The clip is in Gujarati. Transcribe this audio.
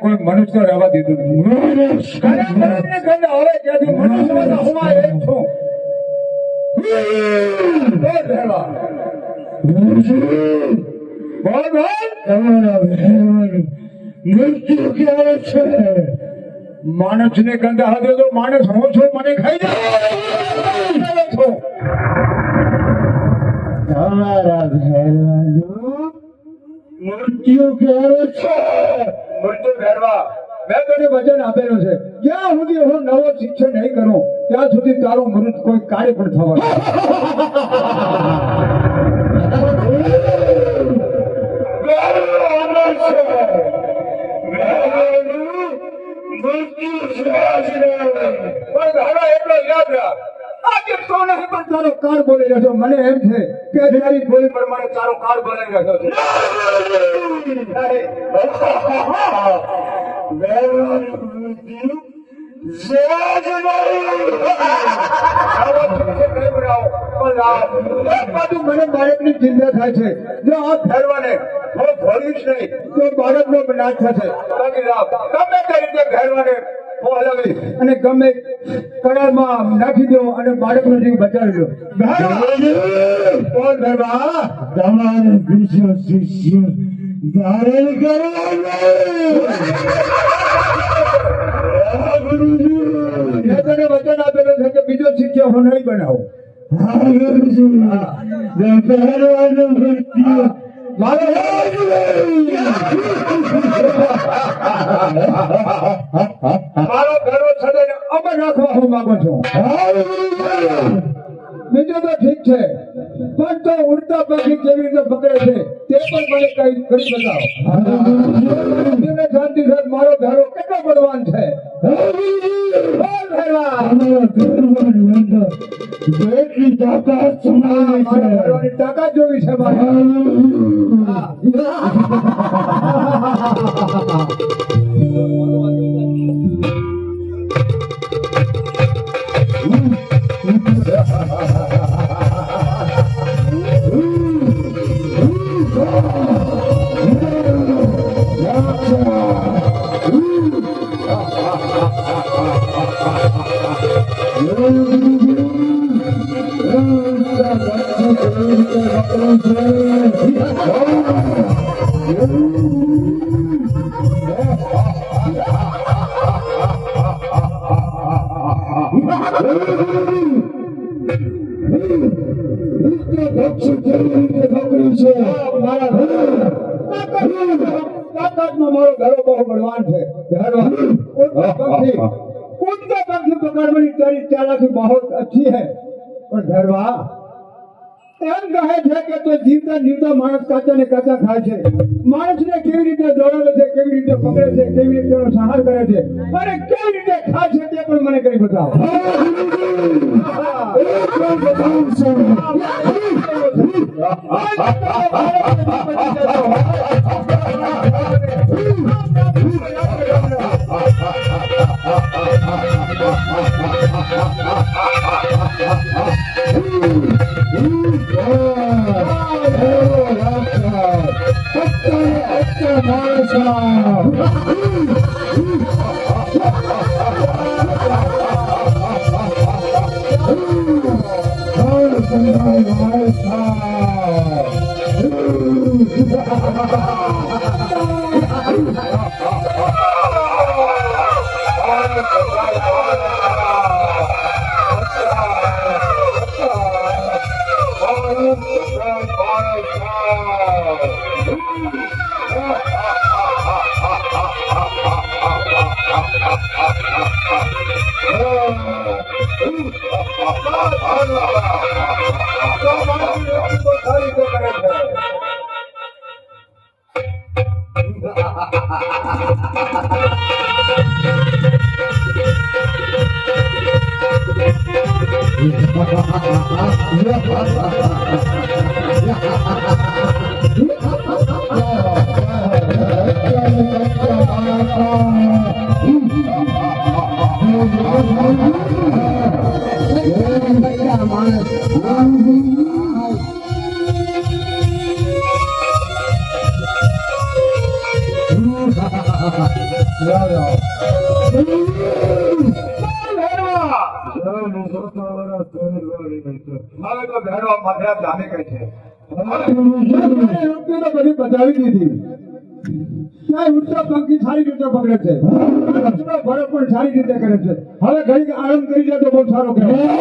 કોઈ મનુષ્ય રહેવા દીધું મૃત્યુ ક્યારે છે? માણસ ને ગંદા હાથે તો માણસ હું છું, મને ખાઈ જાય છો. તમારા ભેરવાનું મૃત્યુ ક્યારે છે? મૃત્યુ ભેરવા મેં તને વચન આપેલું છે, જ્યાં સુધી હું નવો શિક્ષણ નહીં કરું ત્યાં સુધી તારું મૃત કોઈ કાર્ય પણ થવાનું. મૃત્યુ પણ ઘણા એટલો યાદ રાખ આજે તો નહીં પણ તારો કાર બોલી રહ્યો છો. મને એમ છે કે તારી બોલી પ્રમાણે તારો કાર બોલાઈ રહ્યો છે. મને બાળકની ચિંતા થાય છે. જો આ ફેરવાને હું ભરીશ નહીં તો બાળકનો નાશ થશે. ગમે તે રીતે ફેરવાને હું હલાવીશ અને ગમે કડામાં નાખી દો અને બાળકનો જીવ બચાવી દો. કોણ ભરવા તમારે બીજો શિષ્ય ધારણ મેં તને વચન આપેલું છે કે બીજો શિષ્ય હું નહીં બનાવું. મારો ઘરો છોડીને અમે રાખવા હું માંગુ છું. બીજું તો ઠીક છે પણ તો ઉડતા પક્ષી કેવી રીતે પકડે છે તે પણ મને કઈ કરી બતાવો. શાંતિ સાથે મારો ઘરો કેટલો બળવાન છે. તાકાત જોવી છે મારે. મારો ઘરો બહુ બળવાન છે. कूदते पक्षी पकड़ने तेरी चालाकी बहुत अच्छी है पर धरवा एम कहे છે કે તો જીવતા જીવતા માણસ કાચા ને કાચા ખાય છે. માણસને કેવી રીતે દોડાવે છે, કેવી રીતે પકડે છે, કેવી રીતે એનો સંહાર કરે છે અને કેવી રીતે ખાય છે તે પણ મને કરી બતાવો. બતાવી દીધી ઉડતા પંખી સારી રીતે પકડે છે, ભરત પણ સારી રીતે કરે છે. હવે ઘડીક આરામ કરી જાય તો બહુ સારો કહેવાય.